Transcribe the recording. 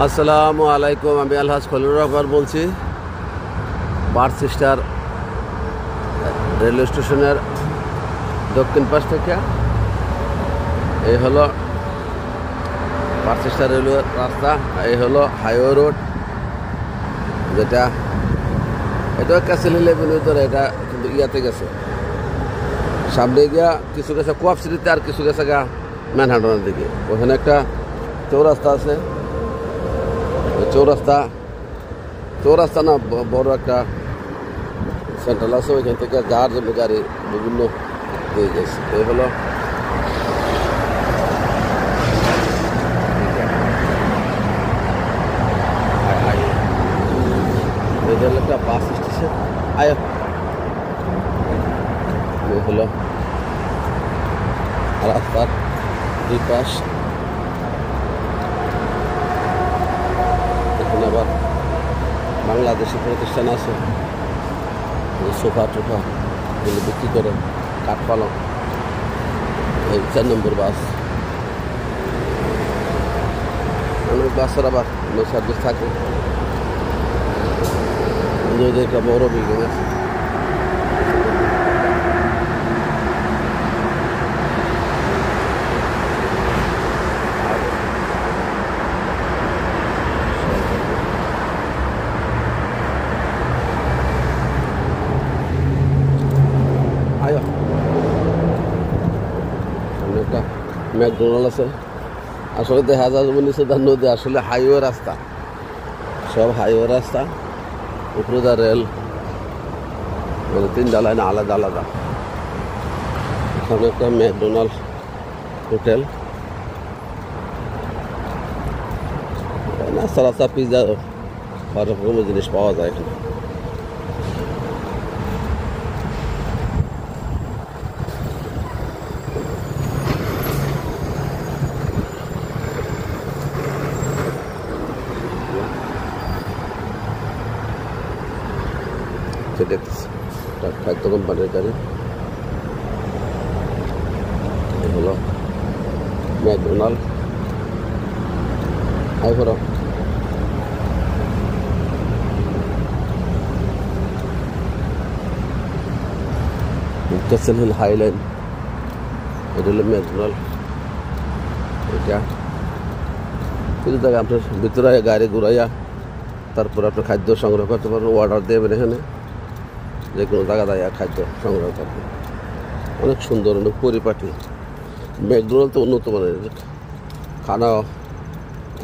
আসসালামু আলাইকুম। আমি আলহাজ খলিলুর রহমান বলছি, পার্থ সিস্টার রেলওয়ে স্টেশনের দক্ষিণ পাশ থেকে। এই হলো পার্থ সিস্টার রেলওয়ে রাস্তা, এই হলো হাইওয়ে রোড, যেটা এটাও ক্যাসেল হিল এভিনিউর ধরে, এটা কিন্তু ইয়াতে গেছে, সামনে গিয়া কিছু গেছে কোয়াব সিটিতে, আর কিছু গেছে গা ম্যানহাটনের দিকে। ওখানে একটা চৌরাস্তা আছে, চৌরাস্তা না, বড় একটা সেন্ট্রাল আছে, ওইখান থেকে যার জন্য গাড়ি বিভিন্ন দিয়ে গেছে। এই হলো একটা বাস স্টেশন। এই হলো রাস্তার দুই পাশ, এখানে আবার বাংলাদেশি প্রতিষ্ঠান আছে, সোফা টোফা এগুলো বিক্রি করে, কাঠপালং। এই 4 নম্বর বাস। অনেক বাসের আবার নো সার্ভিস থাকে। একটা বড় বিল্ডিং আছে, একটা ম্যাকডোনাল্ড আছে। আসলে দেখা যায় নিচেদার নদী, আসলে হাইওয়ে রাস্তা, সব হাইওয়ে রাস্তা, উপরে যা রেল, মানে 3 লাইন আলাদা আলাদা। এখানে একটা ম্যাকডোনাল্ড হোটেল, নাস্তা রাস্তা, পিৎজা, হরেক রকমের জিনিস পাওয়া যায় এখানে। দেখতেছি খাদ্য কোম্পানির গাড়ি। হলো ম্যাকডোনাল্ড। আই করো ক্যাসেল হিল হাইলাইন, এটা হলো ম্যাকডোনাল্ড। এটা কিছু জায়গায় আপনার ভিতরে গাড়ি ঘুরাইয়া তারপর আপনার খাদ্য সংগ্রহ করতে পারবেন, অর্ডার দেবেন, এখানে যে কোনো জায়গা যায় খাদ্য সংগ্রহ করবেন। অনেক সুন্দর, অনেক পরিপাটি। ম্যাকডোনাল্ড তো উন্নত মানের খানা